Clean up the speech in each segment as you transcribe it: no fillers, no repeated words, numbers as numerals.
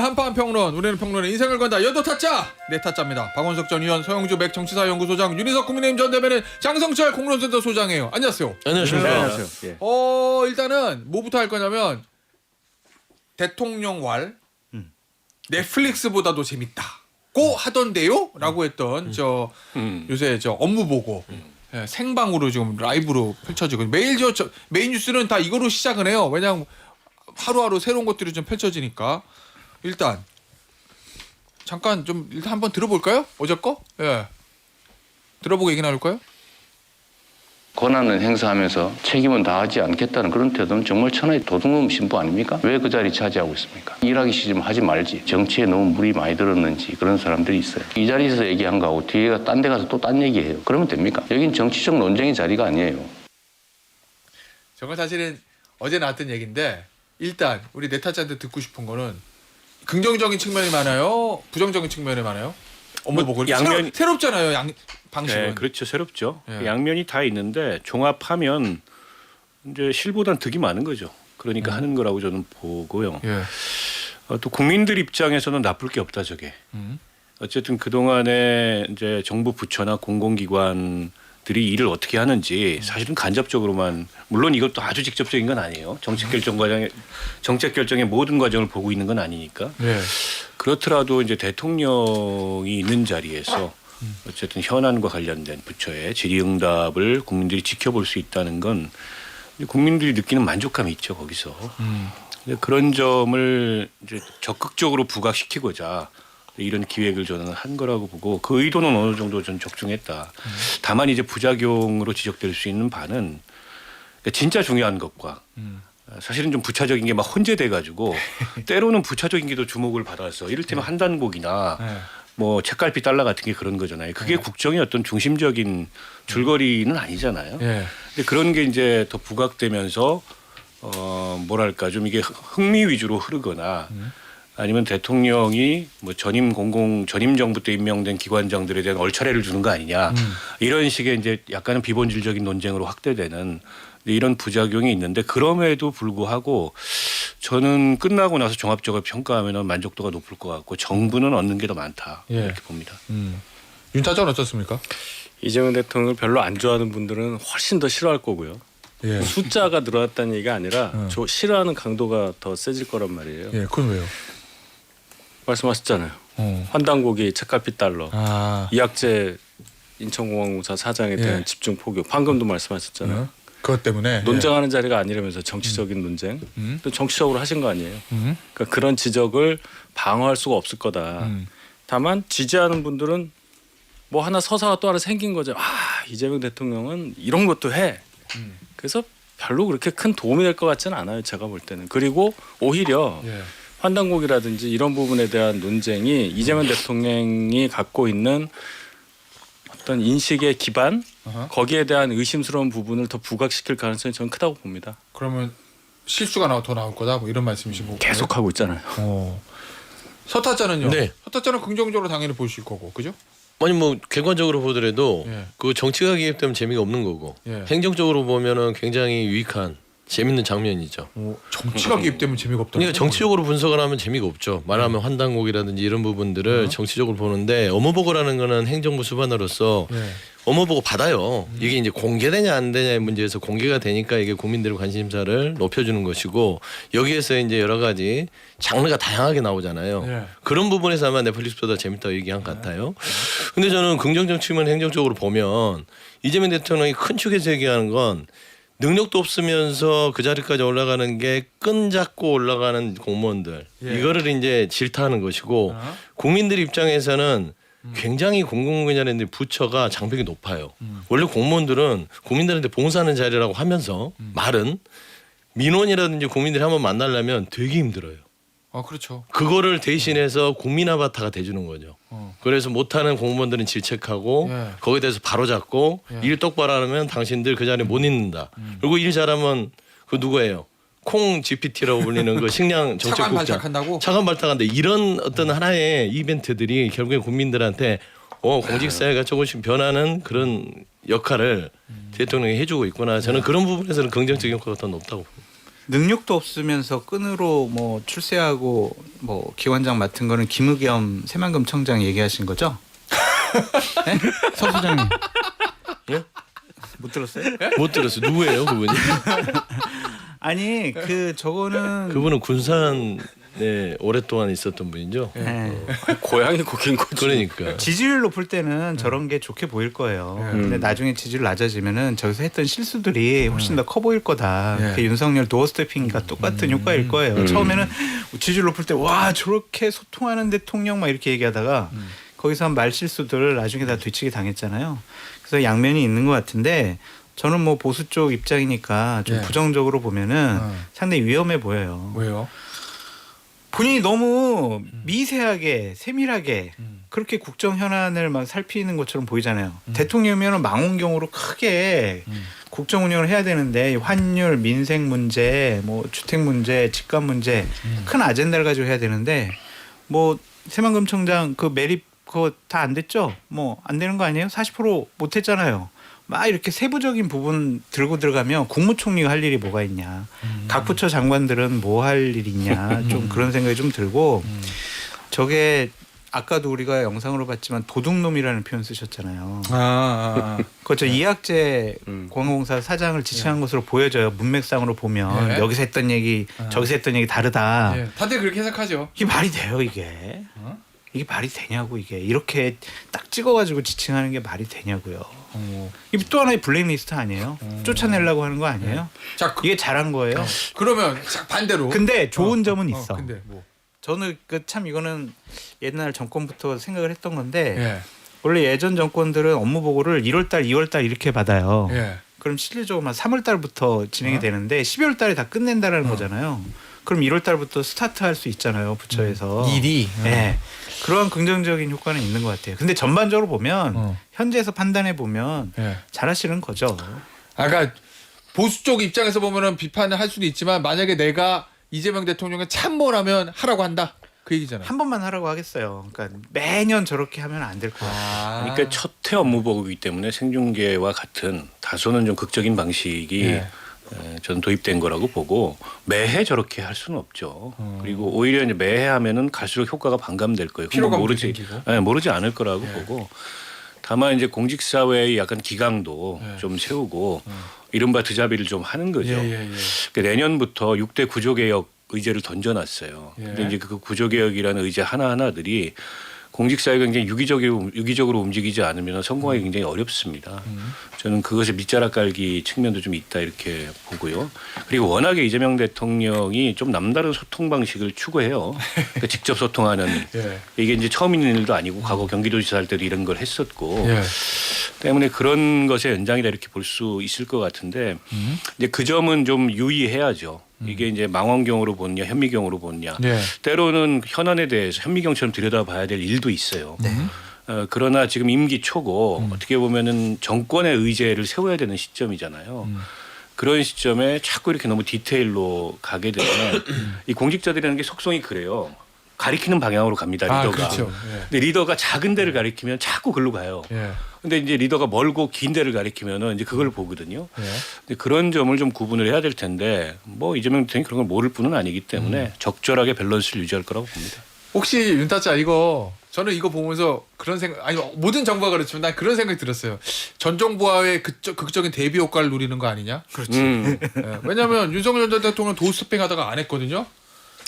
한판 평론, 우리는 평론에 인생을 건다. 여도 타짜, 네 타짜입니다. 박원석 전 의원, 서영주 맥정치사연구소장, 윤희석 국민의힘 전 대변인, 장성철 공론센터 소장이에요. 안녕하세요. 안녕하십니까. 네, 안녕하세요. 예. 일단은 뭐부터 할 거냐면 대통령 왈 넷플릭스보다도 재밌다고 하던데요라고 했던 저 요새 저 업무 보고 예, 생방으로 지금 라이브로 펼쳐지고 매일 저 메인 뉴스는 다 이거로 시작을 해요. 왜냐하면 하루하루 새로운 것들이 좀 펼쳐지니까. 일단 잠깐 좀 일단 한번 들어볼까요? 어제 거? 예. 들어보고 얘기 나눌까요? 권한을 행사하면서 책임은 다하지 않겠다는 그런 태도는 정말 천하의 도둑놈 신부 아닙니까? 왜 그 자리 차지하고 있습니까? 일하기 싫으면 하지 말지. 정치에 너무 물이 많이 들었는지 그런 사람들이 있어요. 이 자리에서 얘기한 거하고 뒤에가 딴 데 가서 또 딴 얘기해요. 그러면 됩니까? 여긴 정치적 논쟁의 자리가 아니에요. 정말 사실은 어제 나왔던 얘기인데 일단 우리 네타짜한테 듣고 싶은 거는 긍정적인 측면이 많아요? 부정적인 측면이 많아요? 업무 보고 양면이- 새롭잖아요. 방식은. 네, 그렇죠. 새롭죠. 예. 양면이 다 있는데 종합하면 이제 실보단 득이 많은 거죠. 그러니까 하는 거라고 저는 보고요. 예. 또 국민들 입장에서는 나쁠 게 없다 저게. 어쨌든 그 동안에 이제 정부 부처나 공공기관들이 일을 어떻게 하는지 사실은 간접적으로만 물론 이것도 아주 직접적인 건 아니에요. 정책 결정의 모든 과정을 보고 있는 건 아니니까. 예. 그렇더라도 이제 대통령이 있는 자리에서 어쨌든 현안과 관련된 부처의 질의응답을 국민들이 지켜볼 수 있다는 건 국민들이 느끼는 만족감이 있죠 거기서. 근데 그런 점을 이제 적극적으로 부각시키고자 이런 기획을 저는 한 거라고 보고 그 의도는 어느 정도 좀 적중했다. 다만 이제 부작용으로 지적될 수 있는 바는 진짜 중요한 것과 사실은 좀 부차적인 게 막 혼재돼 가지고 때로는 부차적인 게 더 주목을 받아서 이를테면 한단곡이나 네. 뭐 책갈피 달러 같은 게 그런 거잖아요. 그게 국정의 어떤 중심적인 줄거리는 아니잖아요. 예. 근데 그런 게 이제 더 부각되면서 뭐랄까 좀 이게 흥미 위주로 흐르거나 아니면 대통령이 뭐 전임 정부 때 임명된 기관장들에 대한 얼차례를 주는 거 아니냐 이런 식의 이제 약간은 비본질적인 논쟁으로 확대되는 이런 부작용이 있는데 그럼에도 불구하고 저는 끝나고 나서 종합적으로 평가하면 만족도가 높을 것 같고 정부는 얻는 게 더 많다 예. 이렇게 봅니다. 윤 타짜는 어떻습니까? 이재명 대통령을 별로 안 좋아하는 분들은 훨씬 더 싫어할 거고요. 예. 숫자가 늘어났다는 얘기가 아니라 싫어하는 강도가 더 세질 거란 말이에요. 예. 그건 왜요? 말씀하셨잖아요. 환단고기 책갈피 달러, 아. 이학재 인천공항공사 사장에 대한 예. 집중 포교. 방금도 말씀하셨잖아요. 그것 때문에 논쟁하는 자리가 아니라면서 정치적인 논쟁. 또 정치적으로 하신 거 아니에요. 그러니까 그런 지적을 방어할 수가 없을 거다. 다만 지지하는 분들은 뭐 하나 서사가 또 하나 생긴 거죠. 아 이재명 대통령은 이런 것도 해. 그래서 별로 그렇게 큰 도움이 될 것 같지는 않아요. 제가 볼 때는. 그리고 오히려 예. 환단곡이라든지 이런 부분에 대한 논쟁이 이재명 대통령이 갖고 있는 어떤 인식의 기반 어허. 거기에 대한 의심스러운 부분을 더 부각시킬 가능성이 저는 크다고 봅니다. 그러면 실수가 더 나올 거다 뭐 이런 말씀이시고 계속 하고 있잖아요. 서타짜는요? 네. 서타짜는 긍정적으로 당연히 보실 거고 그죠? 아니 뭐 객관적으로 보더라도 예. 그 정치가 개입되면 재미가 없는 거고 예. 행정적으로 보면은 굉장히 유익한 재밌는 장면이죠. 정치가 개입되면 재미가 없다. 그러니까 정치적으로 분석을 하면 재미가 없죠. 말하면 환단곡이라든지 이런 부분들을 정치적으로 보는데 업무보고라는 거는 행정부 수반으로서 예. 업무보고 받아요. 이게 이제 공개되냐 안 되냐의 문제에서 공개가 되니까 이게 국민들의 관심사를 높여주는 것이고 여기에서 이제 여러 가지 장르가 다양하게 나오잖아요. 예. 그런 부분에서 아마 넷플릭스보다 재밌다고 얘기한 것 같아요. 근데 저는 긍정적 측면 행정적으로 보면 이재명 대통령이 큰 축에서 얘기하는 건 능력도 없으면서 그 자리까지 올라가는 게 끈잡고 올라가는 공무원들 예. 이거를 이제 질타하는 것이고 국민들 입장에서는 굉장히 공공기관의 부처가 장벽이 높아요. 원래 공무원들은 국민들한테 봉사하는 자리라고 하면서 말은 민원이라든지 국민들이 한번 만나려면 되게 힘들어요. 아 그렇죠. 그거를 대신해서 국민 아바타가 돼주는 거죠. 그래서 못하는 공무원들은 질책하고 예. 거기에 대해서 바로잡고 예. 일 똑바로 하면 당신들 그 자리에 못 있는다. 그리고 일 잘하면 그 누구예요? 콩 GPT라고 불리는 그 식량 차관 정책국장 발탁한다고? 차관 발탁한데 이런 어떤 하나의 이벤트들이 결국엔 국민들한테 공직사회가 조금씩 변하는 그런 역할을 대통령이 해주고 있구나. 저는 그런 부분에서는 긍정적인 효과가 더 높다고 봅니다. 능력도 없으면서 끈으로 뭐 출세하고 뭐 기관장 맡은 거는 김의겸 새만금 청장 얘기하신 거죠? 네? 서 소장님. 예? 못 들었어요? 못 들었어요. 누구예요, 그분이? 아니 저거는 그분은 군산에 오랫동안 있었던 분이죠. 네. 고향이 거긴 거지. 그러니까. 지지율 높을 때는 저런 게 좋게 보일 거예요. 근데 나중에 지지율 낮아지면은 저기서 했던 실수들이 훨씬 더 커 보일 거다. 그 윤석열 도어 스태핑과 똑같은 효과일 거예요. 처음에는 지지율 높을 때 와 저렇게 소통하는 대통령 막 이렇게 얘기하다가 거기서 한 말 실수들 나중에 다 뒤치기 당했잖아요. 그래서 양면이 있는 것 같은데 저는 뭐 보수 쪽 입장이니까 좀 부정적으로 보면은 상당히 위험해 보여요. 왜요? 본인이 너무 미세하게 세밀하게 그렇게 국정 현안을 막 살피는 것처럼 보이잖아요. 대통령이면 망원경으로 크게 국정 운영을 해야 되는데 환율, 민생 문제, 뭐 주택 문제, 집값 문제 큰 아젠다를 가지고 해야 되는데 뭐 새만금 청장 그 매립 그거 다 안 됐죠? 뭐 안 되는 거 아니에요? 40% 못 했잖아요. 막 이렇게 세부적인 부분 들고 들어가면 국무총리가 할 일이 뭐가 있냐. 각 부처 장관들은 뭐 할 일이 있냐. 좀 그런 생각이 좀 들고 저게 아까도 우리가 영상으로 봤지만 도둑놈이라는 표현 쓰셨잖아요. 그렇죠. 이학재 공항공사 사장을 지칭한 것으로 보여져요. 문맥상으로 보면 여기서 했던 얘기 저기서 했던 얘기 다르다. 다들 그렇게 해석하죠. 이게 말이 돼요 이게. 이게 말이 되냐고 이게. 이렇게 딱 찍어가지고 지칭하는 게 말이 되냐고요. 이게 또 하나의 블랙리스트 아니에요? 쫓아내려고 하는 거 아니에요? 자, 이게 잘한 거예요. 그러면 반대로. 근데 좋은 점은 있어. 근데 뭐. 저는 참 이거는 옛날 정권부터 생각을 했던 건데 예. 원래 예전 정권들은 업무 보고를 1월달, 2월달 이렇게 받아요. 예. 그럼 실질적으로 3월달부터 진행이 되는데 12월달에 다 끝낸다라는 거잖아요. 그럼 1월달부터 스타트할 수 있잖아요, 부처에서. 일이. 네. 그러한 긍정적인 효과는 있는 것 같아요. 근데 전반적으로 보면 현재에서 판단해 보면 잘하시는 거죠. 아까 보수 쪽 입장에서 보면은 비판을 할 수도 있지만 만약에 내가 이재명 대통령의 참모라면 하라고 한다. 그 얘기잖아요. 한 번만 하라고 하겠어요. 그러니까 매년 저렇게 하면 안 될 거예요. 그러니까 첫 해 업무 보고이기 때문에 생중계와 같은 다소는 좀 극적인 방식이 저는 도입된 거라고 보고 매해 저렇게 할 수는 없죠. 그리고 오히려 이제 매해 하면은 갈수록 효과가 반감될 거예요. 피로감도 모르지, 생기고. 모르지 않을 거라고 보고. 다만 이제 공직 사회의 약간 기강도 좀 세우고 이른바 드자비를 좀 하는 거죠. 그러니까 내년부터 6대 구조개혁 의제를 던져놨어요. 근데 이제 그 구조개혁이라는 의제 하나하나들이 공직사회가 굉장히 유기적으로 움직이지 않으면 성공하기 굉장히 어렵습니다. 저는 그것의 밑자락 깔기 측면도 좀 있다 이렇게 보고요. 그리고 워낙에 이재명 대통령이 좀 남다른 소통 방식을 추구해요. 그러니까 직접 소통하는 이게 이제 처음 있는 일도 아니고 과거 경기도지사 할 때도 이런 걸 했었고 때문에 그런 것의 연장이다 이렇게 볼 수 있을 것 같은데 이제 그 점은 좀 유의해야죠. 이게 이제 망원경으로 보냐 현미경으로 보냐 때로는 현안에 대해서 현미경처럼 들여다봐야 될 일도 있어요. 그러나 지금 임기 초고 어떻게 보면은 정권의 의제를 세워야 되는 시점이잖아요. 그런 시점에 자꾸 이렇게 너무 디테일로 가게 되면 이 공직자들이라는 게 속성이 그래요. 가리키는 방향으로 갑니다. 리더가. 그렇죠. 근데 리더가 작은 데를 가리키면 자꾸 글로 가요. 근데 이제 리더가 멀고 긴 데를 가리키면은 이제 그걸 보거든요. 근데 그런 점을 좀 구분을 해야 될 텐데 뭐 이재명 대통령이 그런 걸 모를 뿐은 아니기 때문에 적절하게 밸런스를 유지할 거라고 봅니다. 혹시 윤타짜 이거 저는 이거 보면서 그런 생각 아니 모든 정부가 그렇지만 난 그런 생각이 들었어요. 전 정부와의 극적인 대비 효과를 누리는 거 아니냐? 그렇지. 왜냐하면 윤석열 전 대통령 도스팽 하다가 안 했거든요.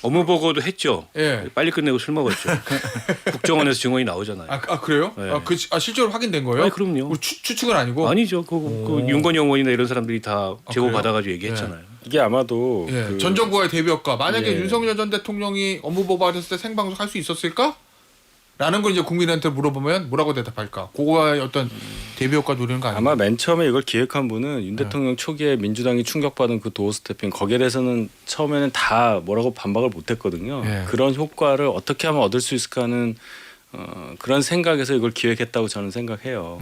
업무 보고도 했죠. 예. 빨리 끝내고 술 먹었죠. 국정원에서 증언이 나오잖아요. 그래요? 네. 실제로 확인된 거예요? 아니, 그럼요. 우리 추측은 아니고? 아니죠. 그 윤건영 의원이나 이런 사람들이 다 제보 그래요? 받아가지고 얘기했잖아요. 이게 아마도 전 정부와의 대비 효과. 만약에 예. 윤석열 전 대통령이 업무 보고받았을 때 생방송 할 수 있었을까? 라는 걸 이제 국민한테 물어보면 뭐라고 대답할까? 그거와의 어떤 대비 효과 누리는 거 아니에요? 아마 맨 처음에 이걸 기획한 분은 윤 대통령 초기에 민주당이 충격받은 그 도어 스태핑 거기에 대해서는 처음에는 다 뭐라고 반박을 못했거든요. 그런 효과를 어떻게 하면 얻을 수 있을까 하는 그런 생각에서 이걸 기획했다고 저는 생각해요.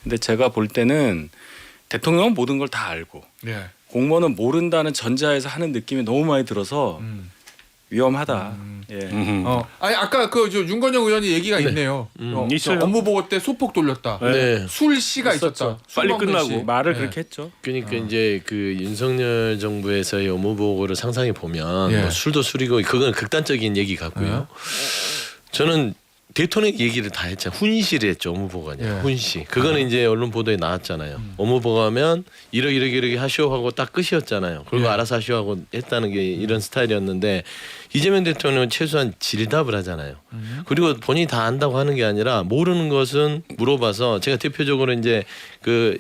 근데 제가 볼 때는 대통령은 모든 걸 다 알고 공무원은 모른다는 전제하에서 하는 느낌이 너무 많이 들어서 위험하다. 예. 아니 아까 그 저 윤건영 의원이 얘기가 있네요. 있어요. 업무 보고 때 소폭 돌렸다. 네. 술 씨가 있었다. 빨리 술 먹는 끝나고. 씨. 말을 네. 그렇게 했죠. 그러니까 이제 그 윤석열 정부에서의 업무 보고를 상상해 보면 예. 뭐 술도 술이고 그건 극단적인 얘기 같고요. 저는 대통령 얘기를 다 했잖아요. 훈시를 했죠. 업무보고가 아니라 예. 훈시. 그거는 이제 언론 보도에 나왔잖아요. 업무보고하면 이렇게 하시오 하고 딱 끝이었잖아요. 그리고 예. 알아서 하시오 하고 했다는 게 이런 스타일이었는데 이재명 대통령은 최소한 질답을 하잖아요. 그리고 본인이 다 안다고 하는 게 아니라 모르는 것은 물어봐서 제가 대표적으로 이제 그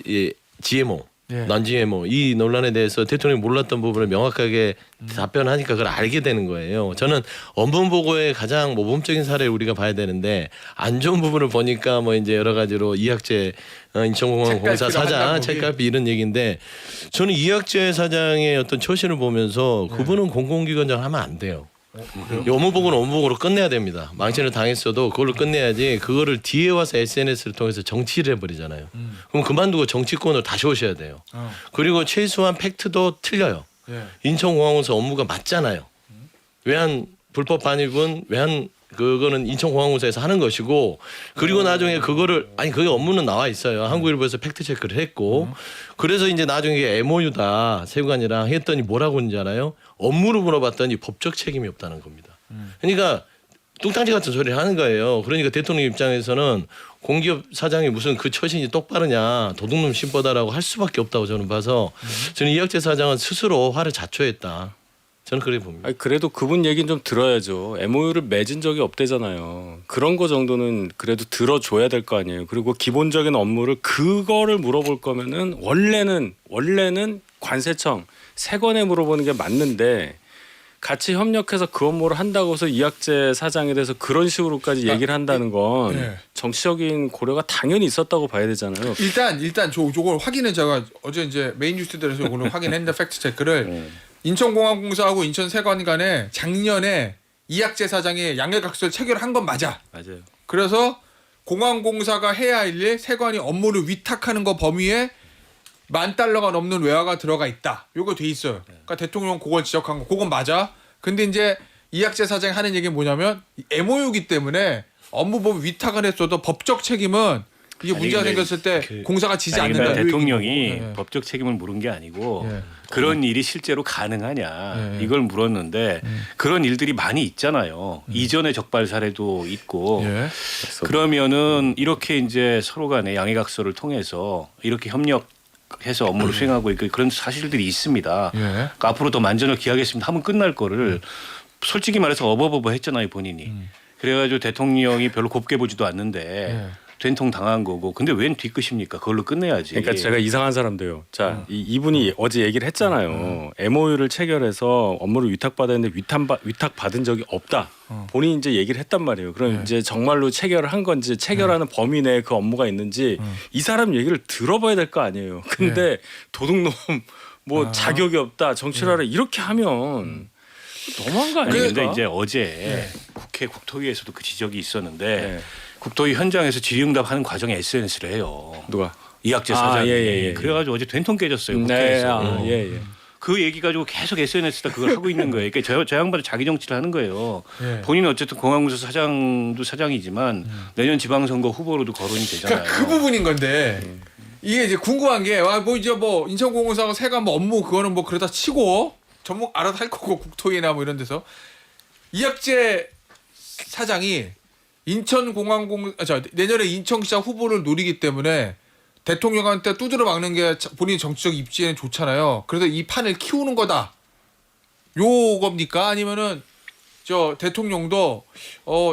GMO 예. non-GMO 이 논란에 대해서 대통령이 몰랐던 부분을 명확하게 답변하니까 그걸 알게 되는 거예요. 저는 업무 보고의 가장 모범적인 사례를 우리가 봐야 되는데 안 좋은 부분을 보니까 뭐 이제 여러 가지로 이학재 인천공항 공사 사장 책갈피 이런 얘기인데 저는 이학재 사장의 어떤 처신을 보면서 그분은 공공기관장 하면 안 돼요. 업무보고는 업무보고로 끝내야 됩니다. 망신을 당했어도 그걸로 끝내야지 그거를 뒤에 와서 SNS를 통해서 정치를 해버리잖아요. 그럼 그만두고 정치권으로 다시 오셔야 돼요. 그리고 최소한 팩트도 틀려요. 예. 인천공항공사 업무가 맞잖아요. 외환 불법 반입은 외환 그거는 인천공항공사에서 하는 것이고 그리고 나중에 그거를 아니 그게 업무는 나와 있어요. 한국일보에서 팩트 체크를 했고 그래서 이제 나중에 이게 MOU다 세관이랑 했더니 뭐라고 했는지 알아요? 업무로 물어봤더니 법적 책임이 없다는 겁니다. 그러니까 뚱딴지 같은 소리를 하는 거예요. 그러니까 대통령 입장에서는 공기업 사장이 무슨 그 처신이 똑바르냐 도둑놈 심보다라고 할 수밖에 없다고 저는 봐서 저는 이학재 사장은 스스로 화를 자초했다. 저는 그렇게 봅니다. 아니, 그래도 그분 얘기는 좀 들어야죠. MOU를 맺은 적이 없대잖아요. 그런 거 정도는 그래도 들어줘야 될 거 아니에요. 그리고 기본적인 업무를 그거를 물어볼 거면은 원래는 관세청 세관에 물어보는 게 맞는데 같이 협력해서 그 업무를 한다고 해서 이학재 사장에 대해서 그런 식으로까지 얘기를 한다는 건 예. 정치적인 고려가 당연히 있었다고 봐야 되잖아요. 일단 저걸 확인은 제가 어제 이제 메인 뉴스들에서 오늘 확인했는데 팩트 체크를 인천공항공사하고 인천세관 간에 작년에 이학재 사장이 양해각서를 체결한 건 맞아. 맞아요. 그래서 공항공사가 해야 할 일 세관이 업무를 위탁하는 거 범위에 $10,000가 넘는 외화가 들어가 있다. 요거 돼 있어요. 그러니까 대통령 그걸 지적한 거 그건 맞아. 근데 이제 이학재 사장이 하는 얘기는 뭐냐면 MOU이기 때문에 업무법 위탁을 했어도 법적 책임은 이게 문제가 근데 생겼을 때 공사가 지지 아니, 않는다. 그러니까 대통령이 예. 법적 책임을 물은 게 아니고 예. 그런 일이 실제로 가능하냐 예. 이걸 물었는데 그런 일들이 많이 있잖아요. 이전에 적발 사례도 있고 예. 그러면은 이렇게 이제 서로 간에 양해각서를 통해서 이렇게 협력해서 업무를 수행하고 있고 그런 사실들이 있습니다. 예. 그러니까 앞으로 더 만전을 기하겠습니다 하면 끝날 거를 솔직히 말해서 어버버버 했잖아요 본인이. 그래가지고 대통령이 별로 곱게 보지도 않는데 된통 당한 거고. 근데 웬 뒤끝입니까? 그걸로 끝내야지. 그러니까 제가 이상한 사람도요. 자, 이분이 어제 얘기를 했잖아요. MOU를 체결해서 업무를 위탁받았는데 위탁받은 적이 없다. 본인이 이제 얘기를 했단 말이에요. 그럼 이제 정말로 체결을 한 건지 체결하는 범위 내에 그 업무가 있는지 이 사람 얘기를 들어봐야 될 거 아니에요. 근데 도둑놈 뭐 자격이 없다. 정치를 하라 이렇게 하면 너무한 거 아니 아닙니까? 근데 이제 어제 국회 국토위에서도 그 지적이 있었는데 네. 국토위 현장에서 질의응답하는 과정에 SNS를 해요. 누가? 이학재 사장이. 예. 그래가지고 어제 된통 깨졌어요. 네, 국회에서. 예. 그 얘기 가지고 계속 SNS에다 그걸 하고 있는 거예요. 그러니까 저 양반은 자기 정치를 하는 거예요. 예. 본인은 어쨌든 공항공사 사장도 사장이지만 내년 지방선거 후보로도 거론이 되잖아요. 그러니까 그 부분인 건데 이게 이제 궁금한 게 뭐 이제 뭐 인천공항공사가 세관 뭐 업무 그거는 뭐 그러다 치고 전문 알아서 할 거고 국토위나 뭐 이런 데서 이학재 사장이 내년에 인천시장 후보를 노리기 때문에 대통령한테 두드려 막는 게 본인 정치적 입지에는 좋잖아요. 그래서 이 판을 키우는 거다. 요겁니까? 아니면은 저 대통령도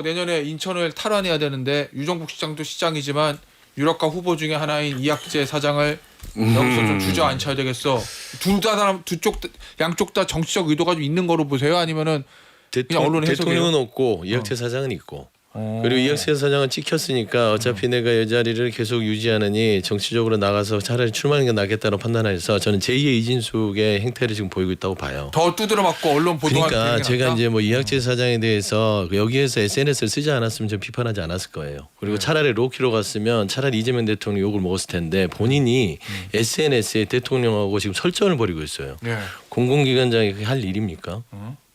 내년에 인천을 탈환해야 되는데 유정국 시장도 시장이지만 유력가 후보 중에 하나인 이학재 사장을 여기서 좀 주저앉혀야 되겠어. 양쪽 다 정치적 의도가 좀 있는 거로 보세요? 아니면은 그냥 언론 해석이에요? 대통령은 없고 이학재 사장은 있고 그리고 이학재 사장은 찍혔으니까 어차피 내가 이 자리를 계속 유지하느니 정치적으로 나가서 차라리 출마하는 게 낫겠다고 판단해서 저는 제2의 이진숙의 행태를 지금 보이고 있다고 봐요. 더 두드려 맞고 언론 보도할 그러니까 제가 낫다? 이제 뭐 이학재 사장에 대해서 여기에서 SNS를 쓰지 않았으면 좀 비판하지 않았을 거예요. 그리고 차라리 로키로 갔으면 차라리 이재명 대통령 욕을 먹었을 텐데 본인이 SNS에 대통령하고 지금 설전을 벌이고 있어요. 예. 공공기관장이 할 일입니까?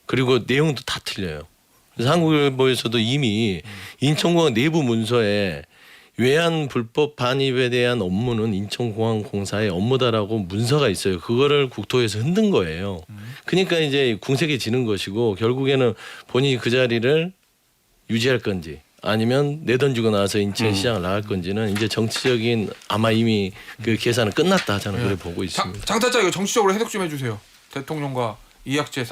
그리고 내용도 다 틀려요. 그래서 한국일보에서도 이미 인천공항 내부 문서에 외환 불법 반입에 대한 업무는 인천공항공사의 업무다라고 문서가 있어요. 그거를 국토에서 흔든 거예요. 그러니까 이제 궁색해지는 것이고 결국에는 본인이 그 자리를 유지할 건지 아니면 내던지고 나서 인천시장을 나갈 건지는 이제 정치적인 아마 이미 그 계산은 끝났다 저는 그렇게 보고 있습니다. 장타짜 이거 정치적으로 해석 좀 해주세요. 대통령과 이학재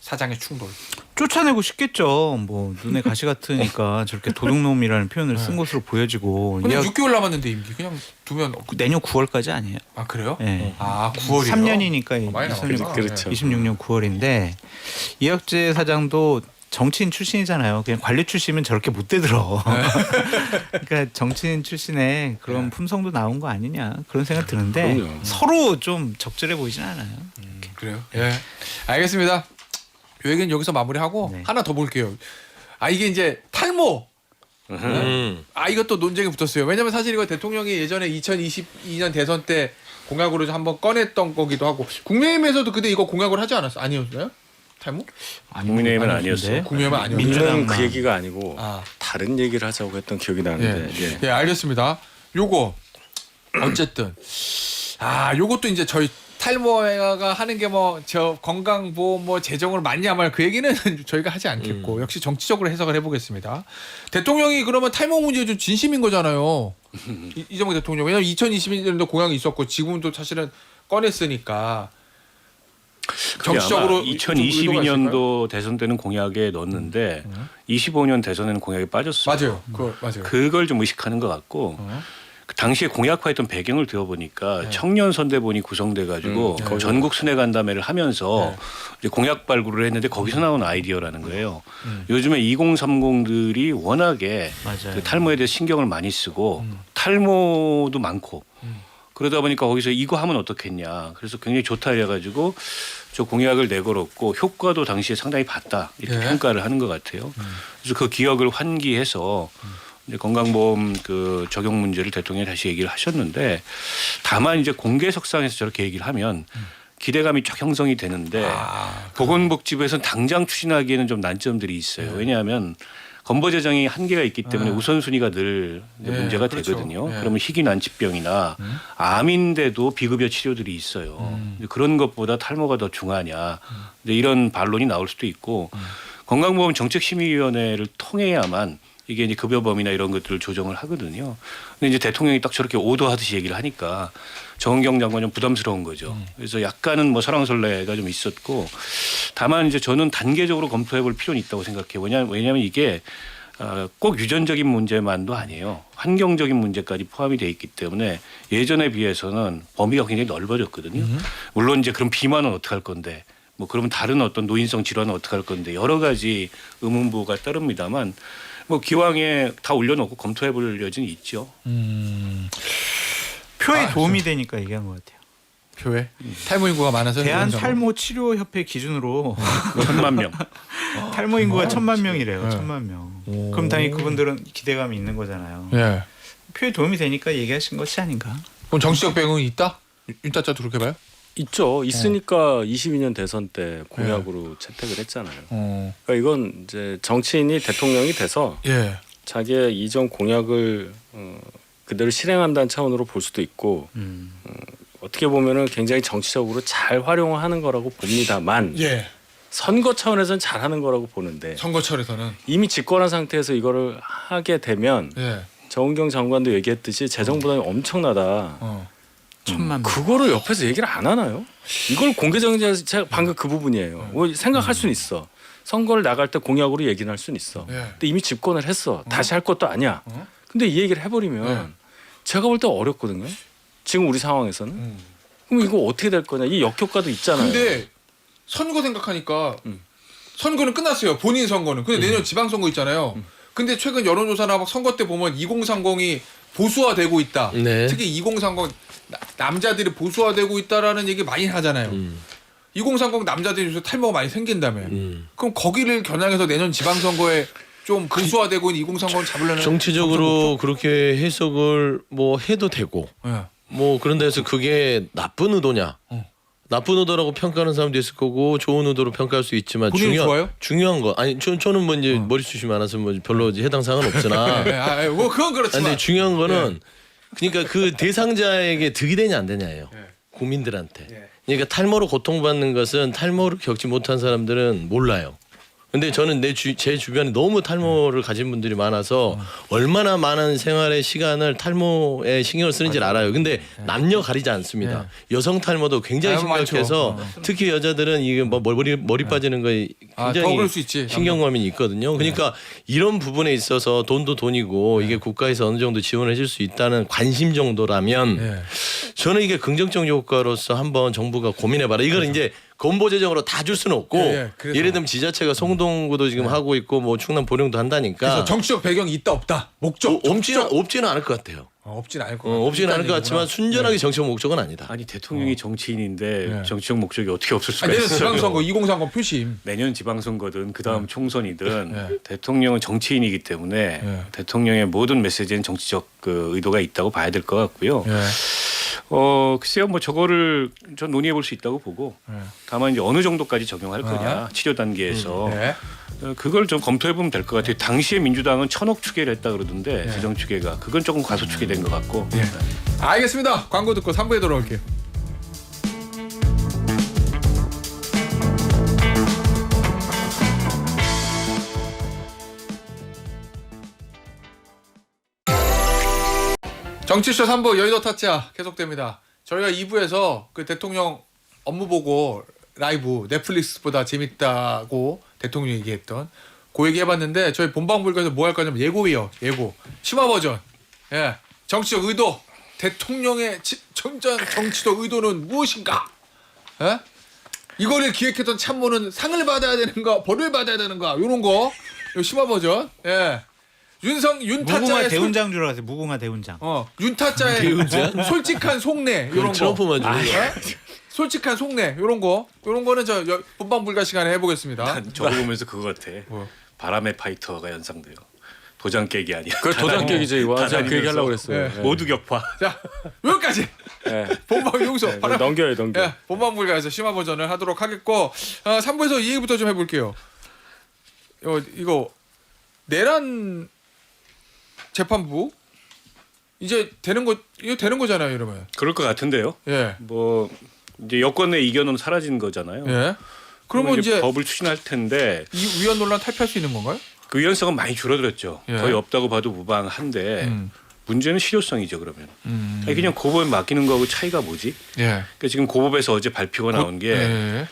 사장의 충돌. 쫓아내고 싶겠죠. 뭐 눈에 가시 같으니까 저렇게 도둑놈이라는 표현을 쓴 것으로 보여지고 근데 6개월 남았는데 임기 그냥 두면 내년 9월까지 아니에요? 아 그래요? 네. 아 9월이요? 3년이니까 많이 남았구나. 그렇죠. 26년 9월인데 이학재 사장도 정치인 출신이잖아요. 그냥 관리 출신이면 저렇게 못 되들어. 그러니까 정치인 출신의 그런 품성도 나온 거 아니냐 그런 생각 드는데 그럼요. 서로 좀 적절해 보이진 않아요. 그래요? 예. 알겠습니다. 요 얘기는 여기서 마무리하고 네. 하나 더 볼게요. 아 이게 이제 탈모. 아 이것도 논쟁이 붙었어요. 왜냐면 사실 이거 대통령이 예전에 2022년 대선 때 공약으로 한번 꺼냈던 거기도 하고 국민의힘에서도 그때 이거 공약을 하지 않았어요? 아니었어요? 탈모? 국민의힘은 아니었어요. 국민의힘은 아니었어요. 민주당은 그 민주당만. 얘기가 아니고 아. 다른 얘기를 하자고 했던 기억이 나는데 예. 예, 알겠습니다. 요거 어쨌든 요것도 이제 저희 탈모가 하는 게 뭐 저 건강보험 뭐 재정을 맞냐 말 그 얘기는 저희가 하지 않겠고 역시 정치적으로 해석을 해보겠습니다. 대통령이 그러면 탈모 문제에 좀 진심인 거잖아요. 이정부 대통령. 왜냐면 2022년도 공약이 있었고 지금도 사실은 꺼냈으니까 정치적으로 2022년도 대선 때는 공약에 넣었는데 25년 대선에는 공약이 빠졌어요. 맞아요. 그거 맞아요. 그걸 좀 의식하는 것 같고 그 당시에 공약화했던 배경을 들어보니까 청년 선대본이 구성돼 가지고 전국 순회 간담회를 하면서 이제 공약 발굴을 했는데 거기서 나온 아이디어라는 거예요. 요즘에 2030들이 워낙에 맞아요. 그 탈모에 대해 신경을 많이 쓰고 탈모도 많고 그러다 보니까 거기서 이거 하면 어떻겠냐. 그래서 굉장히 좋다 해가지고 저 공약을 내걸었고 효과도 당시에 상당히 봤다 이렇게 평가를 하는 것 같아요. 그래서 그 기억을 환기해서 이제 건강보험 그 적용 문제를 대통령이 다시 얘기를 하셨는데 다만 이제 공개석상에서 저렇게 얘기를 하면 기대감이 쫙 형성이 되는데 보건복지부에서는 당장 추진하기에는 좀 난점들이 있어요. 왜냐하면 건보 재정이 한계가 있기 때문에 우선순위가 늘 문제가 그렇죠. 되거든요. 그러면 희귀난치병이나 암인데도 비급여 치료들이 있어요. 그런 것보다 탈모가 더 중하냐. 이런 반론이 나올 수도 있고 건강보험 정책심의위원회를 통해야만 이게 이제 급여 범위나 이런 것들을 조정을 하거든요. 근데 이제 대통령이 딱 저렇게 오도하듯이 얘기를 하니까 정은경 장관 좀 부담스러운 거죠. 그래서 약간은 뭐 설왕설래가 좀 있었고 다만 이제 저는 단계적으로 검토해 볼 필요는 있다고 생각해요. 왜냐하면 이게 꼭 유전적인 문제만도 아니에요. 환경적인 문제까지 포함이 돼 있기 때문에 예전에 비해서는 범위가 굉장히 넓어졌거든요. 물론 이제 그럼 비만은 어떻게 할 건데 뭐 그러면 다른 어떤 노인성 질환은 어떻게 할 건데 여러 가지 의문부가 따릅니다만 뭐 기왕에 다 올려놓고 검토해 볼 여지는 있죠. 표에 도움이 되니까 얘기한 것 같아요. 표에 탈모 인구가 많아서 대한 탈모 치료 협회 기준으로 1,000만 명. 탈모 인구가 1,000만 명이래요. 네. 1,000만 명. 그럼 당연히 그분들은 기대감이 있는 거잖아요. 예. 표에 도움이 되니까 얘기하신 것이 아닌가. 그럼 정치적 배경이 있다? 윤따짜도 그렇게 봐요? 있죠. 있으니까 22년 대선 때 공약으로 채택을 했잖아요. 그러니까 이건 이제 정치인이 대통령이 돼서 예. 자기의 이전 공약을 그대로 실행한다는 차원으로 볼 수도 있고 어떻게 보면은 굉장히 정치적으로 잘 활용하는 거라고 봅니다만 예. 선거 차원에서는 잘하는 거라고 보는데 선거철에서는 이미 집권한 상태에서 이거를 하게 되면 예. 정은경 장관도 얘기했듯이 재정 부담이 엄청나다. 1,000만 명. 그거를 옆에서 얘기를 안 하나요? 이걸 공개적인 제가 방금 그 부분이에요. 뭐 생각할 수는 있어. 선거를 나갈 때 공약으로 얘기는 할 수는 있어. 예. 근데 이미 집권을 했어. 다시 할 것도 아니야. 근데 이 얘기를 해버리면 제가 볼 때 어렵거든요. 지금 우리 상황에서는. 그럼 이거 어떻게 될 거냐. 이 역효과도 있잖아요. 근데 선거 생각하니까 선거는 끝났어요. 본인 선거는. 근데 내년 지방선거 있잖아요. 근데 최근 여론조사나 막 선거 때 보면 2030이 보수화되고 있다. 네. 특히 2030 남자들이 보수화되고 있다라는 얘기 많이 하잖아요. 2030 남자들이 요새 탈모가 많이 생긴다며. 그럼 거기를 겨냥해서 내년 지방선거에 좀 보수화되고 있는 2030을 잡으려는 정치적으로 그렇게 해석을 뭐 해도 되고 예. 뭐 그런 데서 그게 나쁜 의도냐 나쁜 의도라고 평가하는 사람도 있을 거고 좋은 의도로 평가할 수 있지만 본인이 좋아요? 중요한 거 아니 저는 뭐 이제 머리숱이 많아서 뭐 별로 이제 해당 사항은 없으나 뭐 그건 그렇지만. 근데 중요한 거는 그러니까 그 대상자에게 득이 되냐 안 되냐예요. 국민들한테. 그러니까 탈모로 고통받는 것은 탈모를 겪지 못한 사람들은 몰라요. 근데 저는 제 주변에 너무 탈모를 가진 분들이 많아서 얼마나 많은 생활의 시간을 탈모에 신경을 쓰는지를 알아요. 근데 남녀 가리지 않습니다. 여성 탈모도 굉장히 심각해서 특히 여자들은 이게 뭐 머리 빠지는 거에 더 굉장히 그럴 수 있지. 신경고민이 있거든요. 그러니까 이런 부분에 있어서 돈도 돈이고 이게 국가에서 어느 정도 지원해 줄 수 있다는 관심 정도라면 저는 이게 긍정적 효과로서 한번 정부가 고민해봐라. 이걸 이제 건보 재정으로 다 줄 수는 없고 그래서. 예를 들면 지자체가 송동구도 지금 하고 있고 뭐 충남 보령도 한다니까 그래서 정치적 배경이 있다 없다. 목적. 없지는 않을 것 같아요. 없진 않을 것 같아요. 없지는 않을 것 같지만 순전하게 정치적 목적은 아니다. 아니 대통령이 정치인인데 정치적 목적이 어떻게 없을 수가 내년 있어요. 지방선거 2030 표심. 내년 지방선거든 그 다음 총선이든 대통령은 정치인이기 때문에 대통령의 모든 메시지는 정치적 그 의도가 있다고 봐야 될 것 같고요. 글쎄요, 뭐 저거를 전 논의해 볼 수 있다고 보고 다만 이제 어느 정도까지 적용할 거냐 치료 단계에서 그걸 좀 검토해 보면 될 것 같아요. 당시에 민주당은 1,000억 추계를 했다 그러던데 재정 추계가 그건 조금 과소 추계된 것 같고. 알겠습니다. 광고 듣고 3부에 돌아올게요. 정치쇼 3부 여의도 타짜 계속됩니다. 저희가 2부에서 그 대통령 업무 보고 라이브 넷플릭스보다 재밌다고 대통령이 얘기했던 그 얘기 해봤는데 저희 본방불가에서 뭐 할 거냐면 예고예요. 예고. 심화 버전. 정치적 의도. 대통령의 정치적 의도는 무엇인가? 이거를 기획했던 참모는 상을 받아야 되는가 벌을 받아야 되는가 이런 거. 요 심화 버전. 무궁화 윤타짜의 대훈장 줄 알았어요. 무궁화 대훈장. 윤타짜의 솔직한 속내 이런 거. 트럼프만 주는 거. 솔직한 속내 이런 거는 저 본방불가 시간에 해보겠습니다. 난 저거 보면서 그거 같아. 바람의 파이터가 연상돼요. 도장 깨기 아니야. 그 도장 깨기지. 와, 제가 그 얘기 하려고 그랬어요. 모두 격파. 자 여기까지. 본방 용서. 넘겨요. 본방불가에서 심화 버전을 하도록 하겠고 3부에서 이 얘기부터 좀 해볼게요. 이거 내란 재판부 이제 이거 되는 거잖아요, 이러면. 그럴 것 같은데요. 뭐 이제 여권의 이견은 사라진 거잖아요. 그러면 이제 법을 추진할 텐데 이 위헌 논란 탈피할 수 있는 건가요? 그 위헌성은 많이 줄어들었죠. 거의 없다고 봐도 무방한데 문제는 실효성이죠. 그러면 아니, 그냥 고법에 맡기는 거하고 차이가 뭐지? 그러니까 지금 고법에서 어제 발표가 나온 게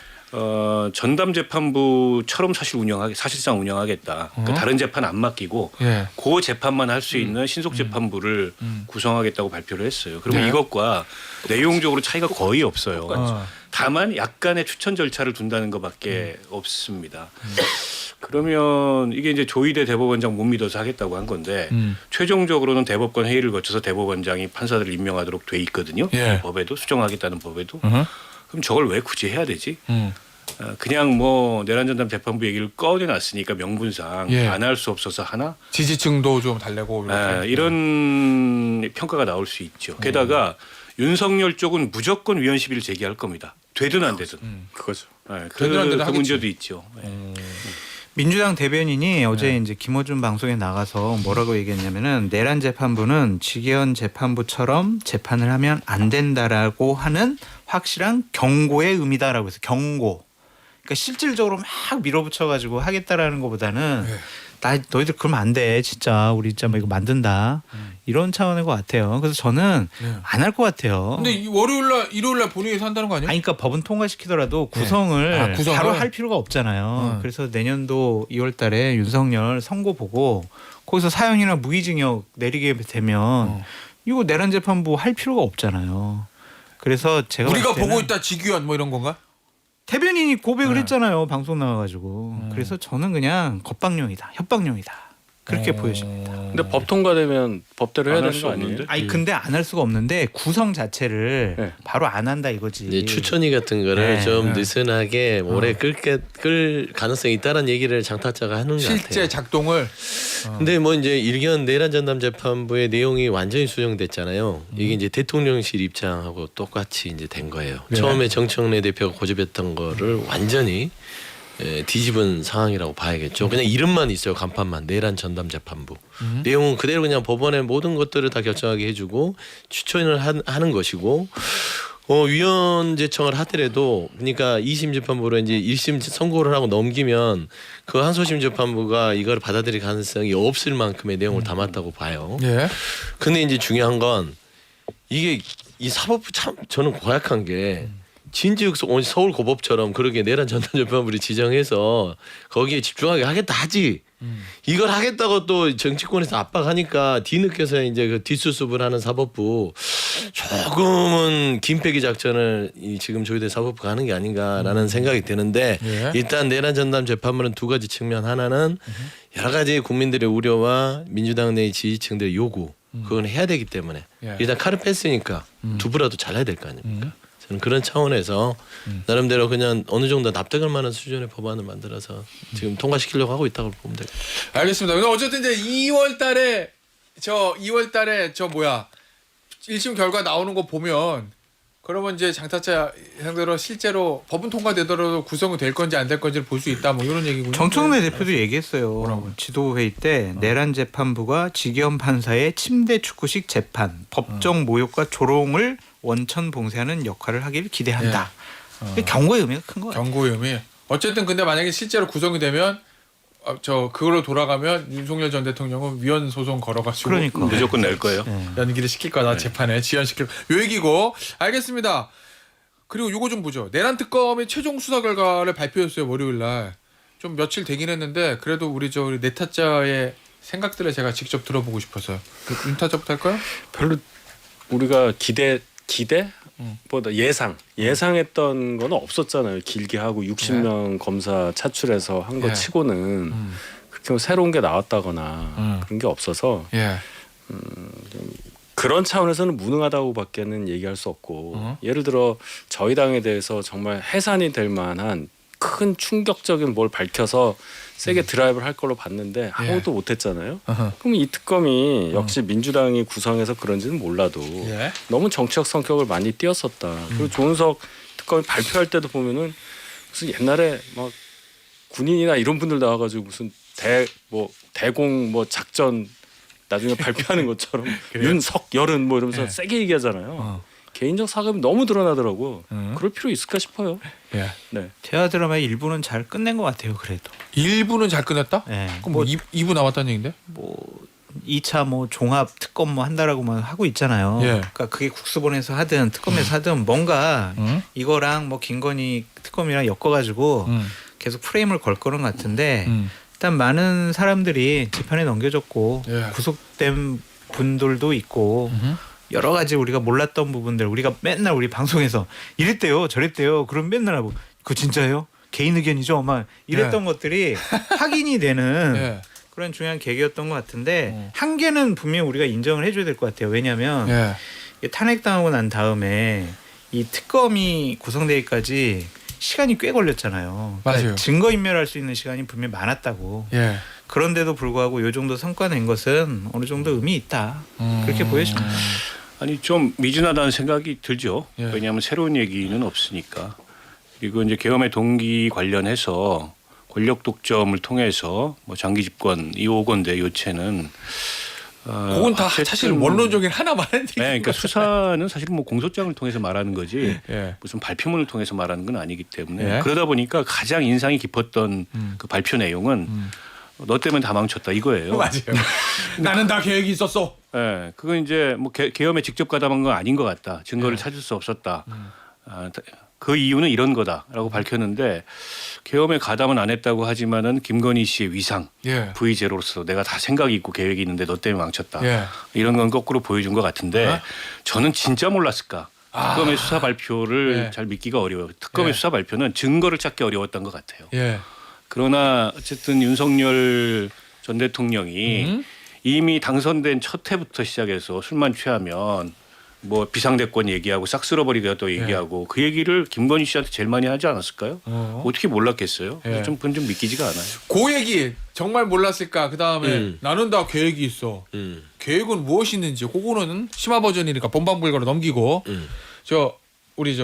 전담 재판부처럼 사실상 운영하겠다. 그러니까 다른 재판 안 맡기고 그 재판만 할 수 있는 신속 재판부를 구성하겠다고 발표를 했어요. 그러면 이것과 내용적으로 차이가 거의 없어요. 다만 약간의 추천 절차를 둔다는 것밖에 없습니다. 그러면 이게 이제 조희대 대법원장 못 믿어서 하겠다고 한 건데 최종적으로는 대법관 회의를 거쳐서 대법원장이 판사들을 임명하도록 돼 있거든요. 법에도 수정하겠다는 법에도. 그럼 저걸 왜 굳이 해야 되지? 그냥 뭐 내란전담 재판부 얘기를 꺼내놨으니까 명분상 안 할 수 없어서 하나? 지지층도 좀 달래고 이런 평가가 나올 수 있죠. 게다가 윤석열 쪽은 무조건 위헌 시비를 제기할 겁니다. 되든 안 되든. 그거죠. 그 문제도 있죠. 민주당 대변인이 어제 이제 김어준 방송에 나가서 뭐라고 얘기했냐면은 내란 재판부는 직위원 재판부처럼 재판을 하면 안 된다라고 하는 확실한 경고의 의미다라고 해서 경고. 그러니까 실질적으로 막 밀어붙여가지고 하겠다라는 것보다는 너희들 그러면 안 돼. 진짜 우리 진짜 뭐 이거 만든다. 이런 차원인 것 같아요. 그래서 저는 안 할 것 같아요. 근데 일요일날 본회의에서 한다는 거 아니에요? 아니, 그러니까 법은 통과시키더라도 구성을 바로 할 필요가 없잖아요. 그래서 내년도 2월달에 윤석열 선고 보고 거기서 사형이나 무기징역 내리게 되면 이거 내란 재판부 할 필요가 없잖아요. 그래서 제가 우리가 보고 있다 직위원 뭐 이런 건가? 대변인이 고백을 했잖아요. 방송 나와가지고. 그래서 저는 그냥 겁방용이다, 협박용이다. 그렇게 보여집니다. 근데 법 통과되면 법대로 해야 안할 되는 수 거 아니에요? 없는데? 아니 근데 안 할 수가 없는데 구성 자체를 네. 바로 안 한다 이거지. 이제 추천위 같은 거를 네, 좀 네. 느슨하게 오래 끌 가능성이 있다는 얘기를 장타자가 하는 것 실제 같아요. 작동을 근데 뭐 이제 일견 내란 전담 재판부의 내용이 완전히 수정됐잖아요. 이게 이제 대통령실 입장하고 똑같이 이제 된 거예요. 네. 처음에 정청래 대표가 고집했던 거를 완전히 뒤집은 상황이라고 봐야겠죠. 그냥 이름만 있어요. 간판만 내란 전담 재판부. 내용은 그대로 그냥 법원의 모든 것들을 다 결정하게 해주고 추천을 하는 것이고. 위원 제청을 하더라도 그러니까 2심 재판부로 이제 1심 선고를 하고 넘기면 그 한소심 재판부가 이걸 받아들일 가능성이 없을 만큼의 내용을 담았다고 봐요. 예. 근데 이제 중요한 건 이게 이 사법부 참 저는 고약한 게 진즉 서울 고법처럼 그렇게 내란 전담 재판부를 지정해서 거기에 집중하게 하겠다 하지. 이걸 하겠다고 또 정치권에서 압박하니까 뒤늦게서 이제 그 뒷수습을 하는 사법부 조금은 김빼기 작전을 지금 조희대 사법부가 하는 게 아닌가라는 생각이 드는데 예. 일단 내란 전담 재판부는 두 가지 측면 하나는 여러 가지 국민들의 우려와 민주당 내 지지층들의 요구 그건 해야 되기 때문에 예. 일단 칼을 뺐으니까 두부라도 잘라야 될 거 아닙니까? 저는 그런 차원에서 나름대로 그냥 어느 정도 납득할 만한 수준의 법안을 만들어서 지금 통과시키려고 하고 있다고 보면 되겠다. 알겠습니다. 근데 어쨌든 이제 2월달에 저 뭐야 1심 결과 나오는 거 보면 그러면 이제 장타차 상대로 실제로 법은 통과되더라도 구성이 될 건지 안 될 건지를 볼 수 있다 뭐 이런 얘기군요. 정청래 대표도 얘기했어요. 지도회의 때 내란 재판부가 지기현 판사의 침대 축구식 재판, 법정 모욕과 조롱을 원천 봉쇄하는 역할을 하기를 기대한다. 경고의 의미가 큰 거예요. 경고의 의미. 어쨌든 근데 만약에 실제로 구성이 되면 그걸로 돌아가면 윤석열 전 대통령은 위헌 소송 걸어가지고 그러니까. 무조건 낼 거예요. 연기를 시킬 거다 재판에 지연시킬 요 얘기고 알겠습니다. 그리고 요거 좀 보죠. 내란 특검의 최종 수사 결과를 발표했어요 월요일 날. 좀 며칠 되긴 했는데 그래도 우리 네타자의 생각들을 제가 직접 들어보고 싶어서요. 윤타자부터 할까요? 별로 우리가 기대보다 예상했던 건 없었잖아요. 길게 하고 60명 검사 차출해서 한 거 예. 치고는 그렇게 뭐 새로운 게 나왔다거나 그런 게 없어서 예. 그런 차원에서는 무능하다고밖에는 얘기할 수 없고 예를 들어 저희 당에 대해서 정말 해산이 될 만한 큰 충격적인 뭘 밝혀서 세게 드라이브를 할 걸로 봤는데 아무것도 못했잖아요. 그럼 이 특검이 역시 민주당이 구성해서 그런지는 몰라도 예. 너무 정치적 성격을 많이 띄었었다. 그리고 조은석 특검이 발표할 때도 보면은 무슨 옛날에 막 군인이나 이런 분들 나와가지고 무슨 대공 작전 나중에 발표하는 것처럼 윤석열은 뭐 이러면서 예. 세게 얘기하잖아요. 개인적 사감이 너무 드러나더라고. 그럴 필요 있을까 싶어요. 예. 네. 대화 드라마의 일부는 잘 끝낸 것 같아요. 그래도. 1부는 잘 끝냈다? 네. 그럼 뭐 2부 나왔다는 얘긴데? 2차 종합 특검 한다라고만 하고 있잖아요. 예. 그러니까 그게 국수본에서 하든 특검에서 하든 뭔가 이거랑 김건희 특검이랑 엮어가지고 계속 프레임을 걸 거는 것 같은데 일단 많은 사람들이 재판에 넘겨졌고 예. 구속된 분들도 있고 여러 가지 우리가 몰랐던 부분들 우리가 맨날 우리 방송에서 이랬대요 저랬대요 그럼 맨날 하고 그거 진짜예요? 개인 의견이죠? 막 이랬던 것들이 확인이 되는 예. 그런 중요한 계기였던 것 같은데 한계는 분명히 우리가 인정을 해줘야 될 것 같아요. 왜냐하면 예. 탄핵당하고 난 다음에 이 특검이 구성되기까지 시간이 꽤 걸렸잖아요. 그러니까 맞아요. 증거인멸할 수 있는 시간이 분명히 많았다고. 예. 그런데도 불구하고 이 정도 성과 낸 것은 어느 정도 의미 있다. 그렇게 보여집니다. 아니 좀 미진하다는 생각이 들죠. 예. 왜냐하면 새로운 얘기는 없으니까. 그리고 이제 계엄의 동기 관련해서 권력 독점을 통해서 뭐 장기 집권 이 5건대 요체는 그건 다 사실 원론적인 하나만 했는데. 네, 그러니까 수사는 사실 뭐 공소장을 통해서 말하는 거지 예. 무슨 발표문을 통해서 말하는 건 아니기 때문에 예. 그러다 보니까 가장 인상이 깊었던 그 발표 내용은 너 때문에 다 망쳤다 이거예요. 맞아요. 나는 다 계획이 있었어. 네, 그건 이제 뭐 계엄에 직접 가담한 건 아닌 것 같다. 증거를 찾을 수 없었다. 그 이유는 이런 거다라고 밝혔는데 계엄에 가담은 안 했다고 하지만은 김건희 씨의 위상 예. V0로서 내가 다 생각이 있고 계획이 있는데 너 때문에 망쳤다. 예. 이런 건 거꾸로 보여준 것 같은데 저는 진짜 몰랐을까. 특검의 수사 발표를 예. 잘 믿기가 어려워요. 특검의 예. 수사 발표는 증거를 찾기 어려웠던 것 같아요. 예. 그러나 어쨌든 윤석열 전 대통령이 이미 당선된 첫 해부터 시작해서 술만 취하면 뭐 비상대권 얘기하고 싹 쓸어버리겠다 또 얘기하고 그 얘기를 김건희 씨한테 제일 많이 하지 않았을까요? 어떻게 몰랐겠어요? 예. 좀 믿기지가 않아요. 그 얘기 정말 몰랐을까? 그 다음에 나는 다 계획이 있어. 계획은 무엇이 있는지 그거는 심화 버전이니까 본방불가로 넘기고 우리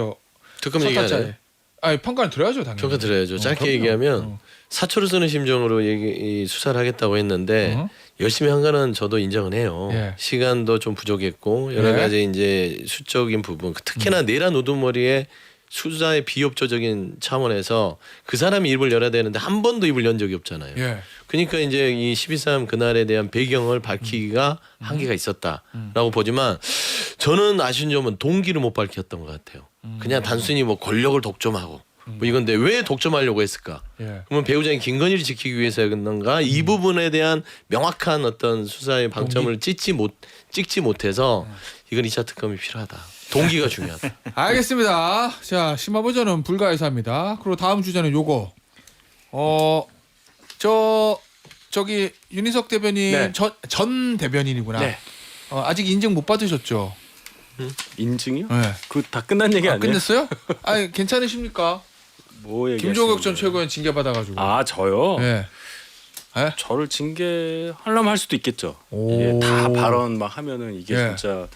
특검 첫 얘기하네. 타짜에. 아니 평가는 들어야죠 당연히. 평가 들어야죠. 짧게 그럼요. 얘기하면 사초를 쓰는 심정으로 이 수사를 하겠다고 했는데 열심히 한 거는 저도 인정은 해요. 예. 시간도 좀 부족했고 여러 예. 가지 이제 수적인 부분, 특히나 내란 우두머리에 수사의 비협조적인 차원에서 그 사람이 입을 열어야 되는데 한 번도 입을 연 적이 없잖아요. 예. 그러니까 이제 이 12.3 그날에 대한 배경을 밝히기가 한계가 있었다라고 보지만 저는 아쉬운 점은 동기를 못 밝혔던 것 같아요. 그냥 단순히 뭐 권력을 독점하고 뭐 이건데 왜 독점하려고 했을까? 예. 그러면 배우자인 김건희를 지키기 위해서였는가? 이 부분에 대한 명확한 어떤 수사의 방점을 찍지 못해서 이건 2차 특검이 필요하다. 동기가 중요하다. 알겠습니다. 자 심화 버전은 불가해서 합니다. 그리고 다음 주제는 요거. 저기 윤희석 대변인 네. 전 대변인이구나. 네. 아직 인증 못 받으셨죠? 인증이요? 네. 그 다 끝난 얘기 아니에요? 끝냈어요? 아니 괜찮으십니까? 뭐 얘기? 김종혁 전 최고위원 징계 받아가지고. 아 저요? 네. 네? 저를 징계하려면 할 수도 있겠죠. 오. 이게 다 발언 막 하면은 이게 예. 진짜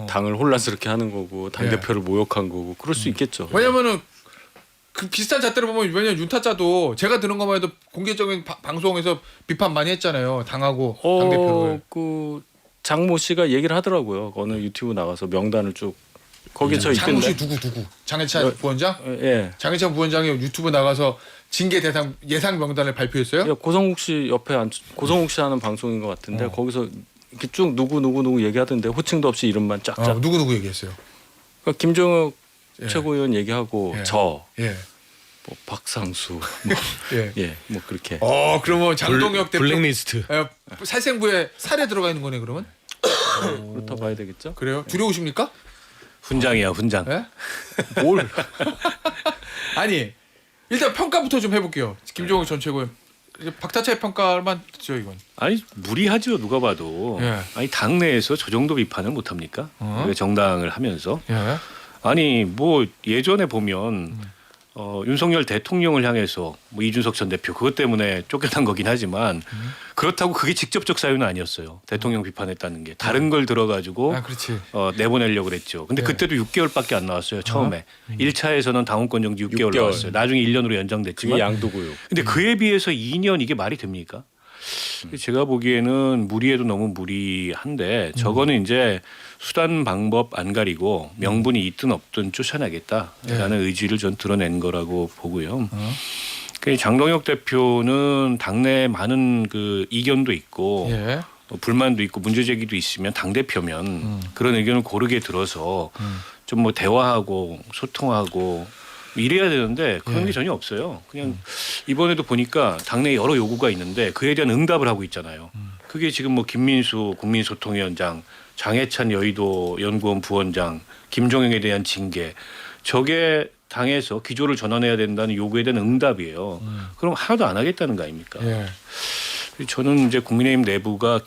당을 혼란스럽게 하는 거고 당 대표를 모욕한 거고 그럴 수 있겠죠. 왜냐면은 그 비슷한 잣대를 보면 왜냐면 윤타짜도 제가 들은 것만 해도 공개적인 방송에서 비판 많이 했잖아요. 당하고 당 대표를. 그 장모 씨가 얘기를 하더라고요. 어느 유튜브 나가서 명단을 쭉 거기 저 장모씨 있던데. 누구? 장해찬 부원장? 예. 장해찬 부원장이 유튜브 나가서 징계 대상 예상 명단을 발표했어요? 야, 고성욱 씨 옆에 고성욱 씨 하는 방송인 것 같은데 거기서 이렇게 쭉 누구 얘기하던데 호칭도 없이 이름만 쫙쫙. 누구 얘기했어요? 그러니까 김종혁 예. 최고위원 얘기하고 예. 저, 예. 뭐 박상수, 예. 예, 뭐 그렇게. 그러면 장동혁 대표 블랙리스트. 살생부에 살에 들어가 있는 거네 그러면? 그렇다 봐야 되겠죠. 그래요? 두려우십니까? 훈장이야 훈장. 예? 뭘? 아니 일단 평가부터 좀 해볼게요. 김종욱 전 최고위원. 이제 박타차의 평가만 듣죠 이건. 아니 무리하죠 누가 봐도. 예. 아니 당내에서 저 정도 비판을 못 합니까? 우리가 정당을 하면서. 예. 아니 뭐 예전에 보면 윤석열 대통령을 향해서 뭐 이준석 전 대표 그것 때문에 쫓겨난 거긴 하지만 그렇다고 그게 직접적 사유는 아니었어요. 대통령 비판했다는 게 다른 걸 들어가지고 그렇지. 내보내려고 그랬죠. 근데 예. 그때도 6개월밖에 안 나왔어요. 처음에 1차에서는 당원권 정지 6개월 6개월. 나왔어요. 나중에 1년으로 그게 연장됐지만. 양도구요. 근데 그에 비해서 2년 이게 말이 됩니까? 제가 보기에는 무리해도 너무 무리한데 저거는 이제 수단 방법 안 가리고 명분이 있든 없든 쫓아내겠다라는 의지를 전 드러낸 거라고 보고요. 그 장동혁 대표는 당내에 많은 그 이견도 있고 예. 불만도 있고 문제 제기도 있으면 당 대표면 그런 의견을 고르게 들어서 좀 뭐 대화하고 소통하고 이래야 되는데 그런 게 전혀 없어요. 그냥 이번에도 보니까 당내에 여러 요구가 있는데 그에 대한 응답을 하고 있잖아요. 그게 지금 뭐 김민수 국민소통위원장, 장해찬 여의도 연구원 부원장, 김종영에 대한 징계 저게 당에서 기조를 전환해야 된다는 요구에 대한 응답이에요. 그럼 하나도 안 하겠다는 거 아닙니까? 예. 저는 이제 국민의힘 내부가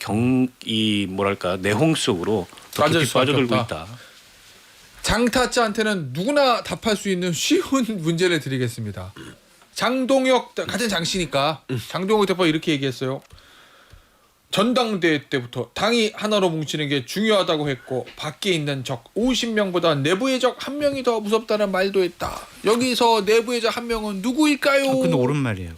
내홍 속으로 더 빠질 깊이 수밖에 빠져들고 없다. 있다. 장타짜한테는 누구나 답할 수 있는 쉬운 문제를 드리겠습니다. 장동혁 같은 장씨니까 장동혁 대표가 이렇게 얘기했어요. 전당대회 때부터 당이 하나로 뭉치는 게 중요하다고 했고 밖에 있는 적 50명보다 내부의 적 1명이 더 무섭다는 말도 했다. 여기서 내부의 적 1명은 누구일까요? 근데 옳은 말이에요.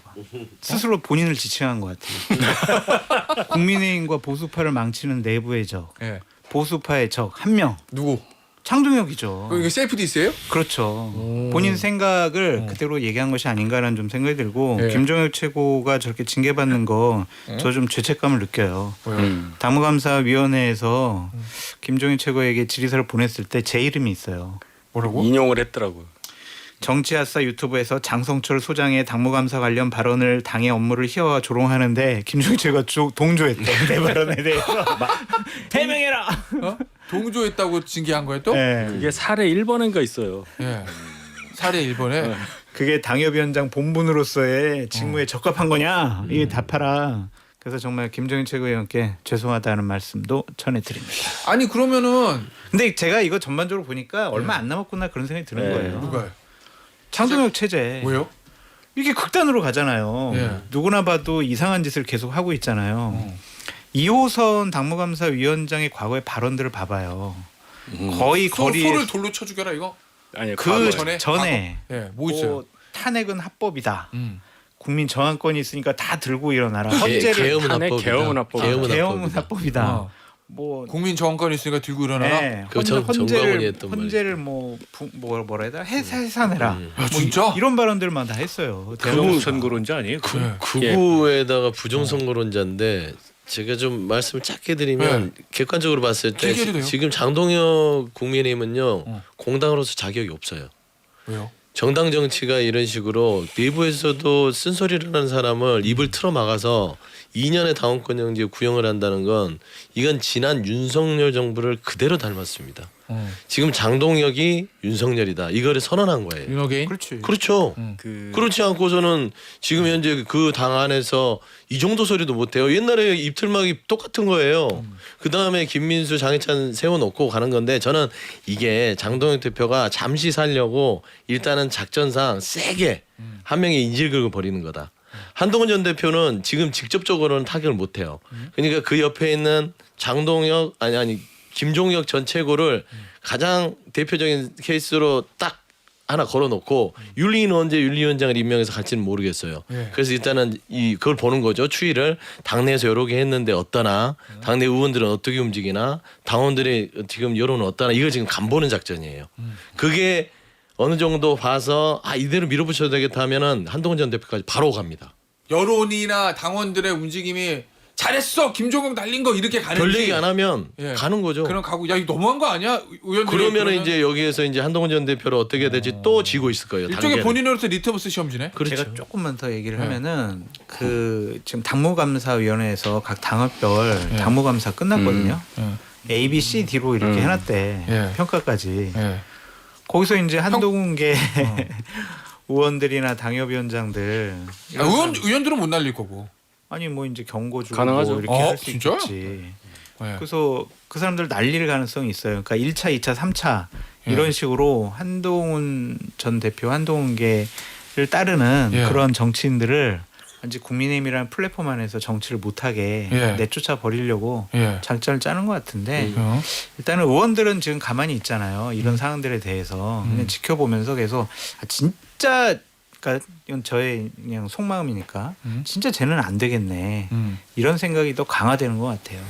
스스로 본인을 지칭한 것 같아요. 국민의힘과 보수파를 망치는 내부의 적, 예. 보수파의 적 1명. 누구? 장동혁이죠. 이게 셀프 디스예요? 그렇죠. 본인 생각을 그대로 얘기한 것이 아닌가라는 좀 생각이 들고 예. 김종혁 최고가 저렇게 징계받는 거 저 좀 죄책감을 느껴요. 왜요? 당무감사위원회에서 김종혁 최고에게 질의서를 보냈을 때 제 이름이 있어요. 뭐라고? 인용을 했더라고요. 정치아싸 유튜브에서 장성철 소장의 당무감사 관련 발언을 당의 업무를 희화화 조롱하는데 김종혁 최고가 동조했대. 내 발언에 대해서 해명해라. 동조했다고 징계한 거예요 또? 네. 이게 사례 1번인가 있어요. 예. 사례 1번에 그게 당협위원장 본분으로서의 직무에 적합한 거냐? 이게 답하라. 그래서 정말 김종인 최고위원께 죄송하다는 말씀도 전해드립니다. 아니 그러면은 근데 제가 이거 전반적으로 보니까 얼마 안 남았구나 그런 생각이 드는 네. 거예요. 누가요? 장동혁 체제 왜요? 이게 극단으로 가잖아요. 예. 누구나 봐도 이상한 짓을 계속 하고 있잖아요. 2호선 당무감사위원장의 과거의 발언들을 봐봐요. 거의 거리에 소를 돌로 쳐 죽여라 이거. 아니 그 과거 전에, 전에? 예, 뭐 있어요? 탄핵은 합법이다. 국민 저항권이 있으니까 다 들고 일어나라. 헌재를 계엄은 탄핵 합법이다. 계엄은 합법이다. 계엄은 합법이다. 합법이다. 어. 뭐 국민 저항권 있으니까 들고 일어나라. 네, 그 정광훈이 했던 헌재를 뭐라 해야 되나 해산해라. 아, 진짜? 뭐 이런 발언들만 다 했어요. 부정선거론자 아니에요? 네. 극우에다가 부정선거론자인데 제가 좀 말씀을 짧게 드리면 객관적으로 봤을 때 길게 해도 돼요. 지금 장동혁 국민의힘은요 공당으로서 자격이 없어요. 왜요? 정당 정치가 이런 식으로 내부에서도 쓴소리를 하는 사람을 입을 틀어 막아서 2년의 당원권정지에 구형을 한다는 건 이건 지난 윤석열 정부를 그대로 닮았습니다. 지금 장동혁이 윤석열이다 이거를 선언한 거예요. 윤호개인? 그렇지. 그렇죠. 그 그렇지 않고서는 지금 현재 그 당 안에서 이 정도 소리도 못해요. 옛날에 입틀막이 똑같은 거예요. 그 다음에 김민수, 장해찬 세워놓고 가는 건데 저는 이게 장동혁 대표가 잠시 살려고 일단은 작전상 세게 한 명의 인질 긁어 버리는 거다. 한동훈 전 대표는 지금 직접적으로는 타격을 못해요. 그러니까 그 옆에 있는 장동혁 아니 김종혁 전 최고를 가장 대표적인 케이스로 딱 하나 걸어놓고 윤리위는 언제 윤리위원장을 임명해서 갈지는 모르겠어요. 예. 그래서 일단은 그걸 보는 거죠. 추이를 당내에서 여러 개 했는데 어떠나 당내 의원들은 어떻게 움직이나 당원들의 지금 여론은 어떠나 이걸 지금 간보는 작전이에요. 그게 어느 정도 봐서 이대로 밀어붙여야 되겠다 하면은 한동훈 전 대표까지 바로 갑니다. 여론이나 당원들의 움직임이 잘했어 김종국 날린 거 이렇게 가는지 별 얘기 안 하면 예. 가는 거죠. 그럼 가고 야 이거 너무한 거 아니야 의원들이 그러면은 이제 여기에서 이제 한동훈 전 대표를 어떻게 해야 될지 또 지고 있을 거예요. 일종의 단계는. 본인으로서 리트머스 시험지네. 그렇죠. 제가 조금만 더 얘기를 네. 하면은 그 지금 당무감사위원회에서 각 당협별 당무감사 끝났거든요. A, B, C, D로 이렇게 해놨대 예. 평가까지. 예. 거기서 이제 한동훈계 의원들이나 당협위원장들 의원들은 못 날릴 거고. 아니 뭐 이제 경고 주고 가능하죠. 뭐 이렇게 할 수 진짜요? 있겠지. 예. 그래서 그 사람들 날릴 가능성이 있어요. 그러니까 1차, 2차, 3차 예. 이런 식으로 한동훈 전 대표, 한동훈계를 따르는 예. 그런 정치인들을 이제 국민의힘이라는 플랫폼 안에서 정치를 못하게 예. 내쫓아 버리려고 예. 작전을 짜는 것 같은데 어. 일단은 의원들은 지금 가만히 있잖아요. 이런 사항들에 대해서 그냥 지켜보면서 계속 진짜 그러니까 이건 저의 그냥 속마음이니까 진짜 쟤는 안 되겠네. 이런 생각이 더 강화되는 것 같아요.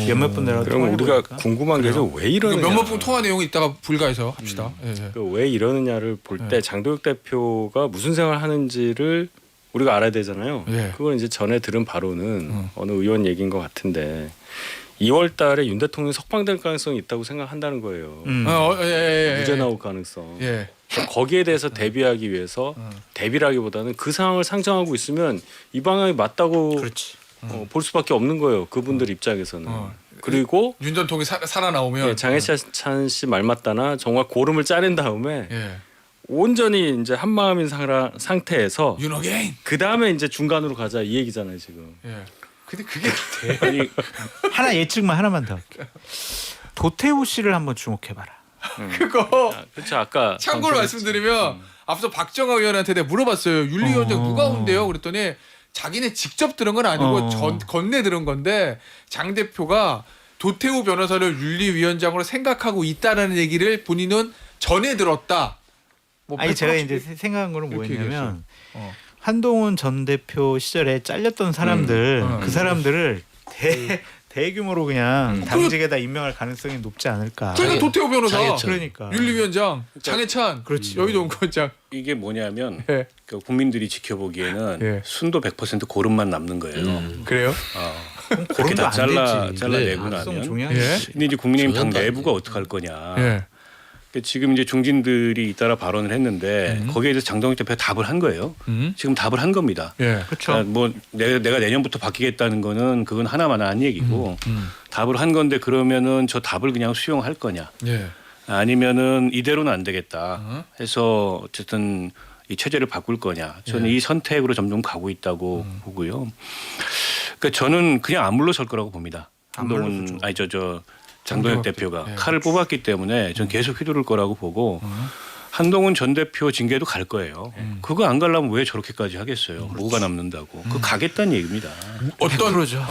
몇몇 분들하고 그럼 통화해 우리가 보니까. 궁금한 게 좀 왜 이러느냐. 몇몇 분 통화 내용 이따가 불가해서 합시다. 예, 예. 왜 이러느냐를 볼 때 장동혁 대표가 무슨 생각을 하는지를 우리가 알아야 되잖아요. 예. 그건 이제 전에 들은 바로는 어느 의원 얘기인 것 같은데 2월 달에 윤 대통령이 석방될 가능성이 있다고 생각한다는 거예요. 예. 무죄 나올 가능성. 예. 거기에 대해서 대비하기 위해서 대비라기보다는 그 상황을 상정하고 있으면 이 방향이 맞다고 그렇지. 볼 수밖에 없는 거예요. 그분들 입장에서는. 그리고 윤 전통이 살아나오면 예, 장해찬 씨 말 맞다나 정말 고름을 짜낸 다음에 예. 온전히 이제 한 마음인 상태에서 윤호개인. 그 다음에 이제 중간으로 가자 이 얘기잖아요 지금. 예. 근데 그게 돼. 아니 하나 예측만 하나만 더. 도태우 씨를 한번 주목해봐라. 그거 그렇죠 아까 참고로 말씀드리면 앞서 박정아 의원한테 내가 물어봤어요. 윤리위원장 누가 온대요? 그랬더니 자기네 직접 들은 건 아니고 건네 들은 건데 장 대표가 도태우 변호사를 윤리위원장으로 생각하고 있다라는 얘기를 본인은 전해 들었다. 뭐 아니 제가 100% 이제 생각한 거는 이렇게 뭐였냐면 어. 한동훈 전 대표 시절에 잘렸던 사람들 그 사람들을 대규모로 그냥 당직에다 임명할 가능성이 높지 않을까. 그러니까 도태우 변호사, 장해찬. 그러니까. 윤리위원장, 장해찬, 그렇지. 여의도 원장. 이게 뭐냐면 예. 그 국민들이 지켜보기에는 예. 순도 100% 고름만 남는 거예요. 그래요? 그렇게 고름도 다 안 되지. 잘라내고 악성 나면. 종양. 예. 근데 이제 국민의힘 당 저건 안 내부가 돼. 어떡할 거냐. 예. 그러니까 지금 이제 중진들이 잇따라 발언을 했는데 거기에 대해서 장동혁 대표가 답을 한 거예요. 지금 답을 한 겁니다. 예. 그렇죠. 그러니까 뭐 내가 내년부터 바뀌겠다는 거는 그건 하나만한 얘기고 답을 한 건데 그러면은 저 답을 그냥 수용할 거냐 예. 아니면은 이대로는 안 되겠다 해서 어쨌든 이 체제를 바꿀 거냐 저는 이 선택으로 점점 가고 있다고 보고요. 그러니까 저는 그냥 안 물러설 거라고 봅니다. 안 한동훈 물러서죠. 아니 저 장동혁 대표가 칼을 뽑았기 때문에 전 계속 휘두를 거라고 보고 한동훈 전 대표 징계도 갈 거예요. 그거 안 가려면 왜 저렇게까지 하겠어요. 뭐가 남는다고. 그거 가겠다는 얘기입니다. 어떤 그러죠.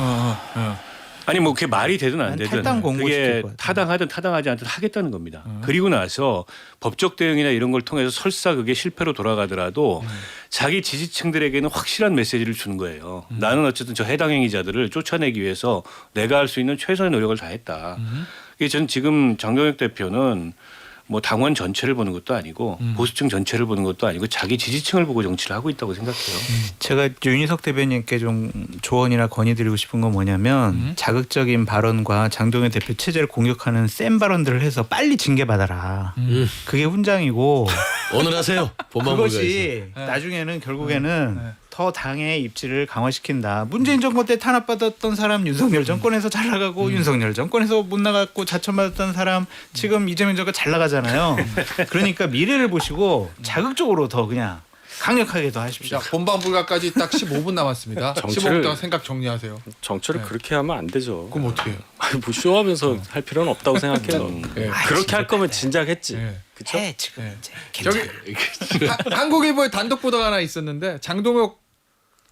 아니 뭐 그게 말이 되든 안 난 되든 탈당 공고 그게 시킬 것 같아요. 타당하든 타당하지 않든 하겠다는 겁니다. 그리고 나서 법적 대응이나 이런 걸 통해서 설사 그게 실패로 돌아가더라도 자기 지지층들에게는 확실한 메시지를 주는 거예요. 나는 어쨌든 저 해당 행위자들을 쫓아내기 위해서 내가 할 수 있는 최선의 노력을 다했다. 이게 전 지금 장동혁 대표는 뭐 당원 전체를 보는 것도 아니고 보수층 전체를 보는 것도 아니고 자기 지지층을 보고 정치를 하고 있다고 생각해요. 제가 윤희석 대변인께 좀 조언이나 건의드리고 싶은 건 뭐냐면 자극적인 발언과 장동현 대표 체제를 공격하는 센 발언들을 해서 빨리 징계받아라. 그게 훈장이고 오늘 하세요. 본방불가에서. 그것이 나중에는 결국에는 더 당의 입지를 강화시킨다. 문재인 정권 때 탄압받았던 사람 윤석열 정권에서 잘 나가고 윤석열 정권에서 못 나갔고 자천받았던 사람 지금 이재명 정권 잘 나가잖아요. 그러니까 미래를 보시고 자극적으로 더 그냥 강력하게 더 하십시오. 자, 본방불가까지 딱 15분 남았습니다. 정치를- 15분 동안 생각 정리하세요. 정치를 네. 그렇게 하면 안 되죠. 그럼 어떻게 해요? 아니 뭐 쇼하면서 할 필요는 없다고 생각해요. 예. 그렇게 할 거면 진작 했지. 예. 그쵸? 해 지금 네. 이제 저기 한국일보에 단독 보도가 하나 있었는데 장동혁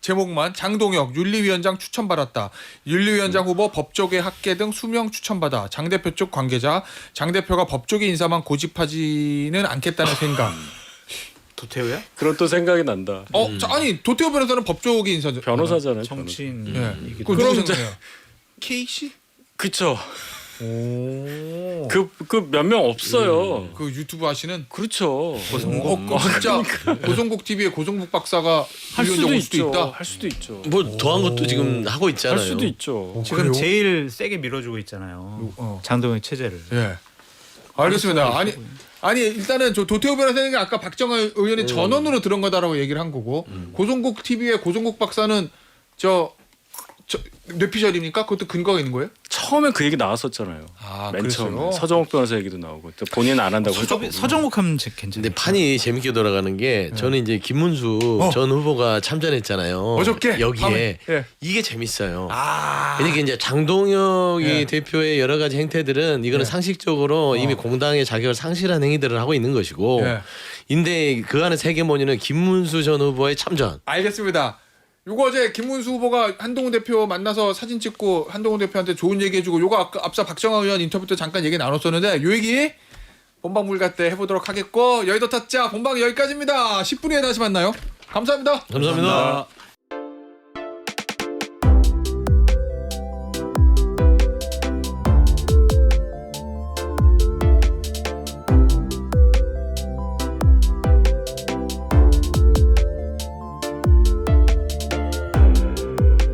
제목만 장동혁 윤리위원장 추천받았다. 윤리위원장 후보 법조계 학계 등 수명 추천받아 장 대표 쪽 관계자 장 대표가 법조계 인사만 고집하지는 않겠다는 생각. 도태우야? 그런 또 생각이 난다. 아니 도태우 변호사는 법조계 인사죠. 변호사잖아요. 정치인 예. 이기도 그 그럼 누구 이제- 생각해요? K 씨? 그쵸. 오. 그 몇 명 없어요. 그 유튜브 하시는 그렇죠. 그 진짜 고성국 TV의 고성국 박사가 할 수도 올 있죠. 있다. 할 수도 있죠. 뭐 더한 것도 지금 하고 있잖아요. 할 수도 있죠. 지금 그래요? 제일 세게 밀어주고 있잖아요. 장동현 체제를. 예. 알겠습니다. 아니 일단은 저 도태우 변호사님이 아까 박정희 의원의 전원으로 들은 거다라고 얘기를 한 거고 고성국 TV의 고성국 박사는 저 뇌피셜입니까? 그것도 근거가 있는 거예요? 처음에 그 얘기 나왔었잖아요. 아, 맨 그랬어요? 처음에 서정욱 변호사 얘기도 나오고 또 본인은 안 한다고 했고. 서정욱 하면 괜찮아요. 근데 판이 재밌게 돌아가는 게 저는 이제 김문수 전 후보가 참전했잖아요. 어저께 여기에 밤에. 예. 이게 재밌어요. 아. 그러니까 이제 장동혁이 예. 대표의 여러 가지 행태들은 이거는 상식적으로 이미 공당의 자격을 상실한 행위들을 하고 있는 것이고, 예. 근데 그 안에 세계모니는 김문수 전 후보의 참전. 알겠습니다. 요거 어제 김문수 후보가 한동훈 대표 만나서 사진 찍고 한동훈 대표한테 좋은 얘기해주고 요거 아까 앞서 박정아 의원 인터뷰 때 잠깐 얘기 나눴었는데 요 얘기 본방불가 때 해보도록 하겠고 여의도 타짜 본방 여기까지입니다. 10분 후에 다시 만나요. 감사합니다. 감사합니다.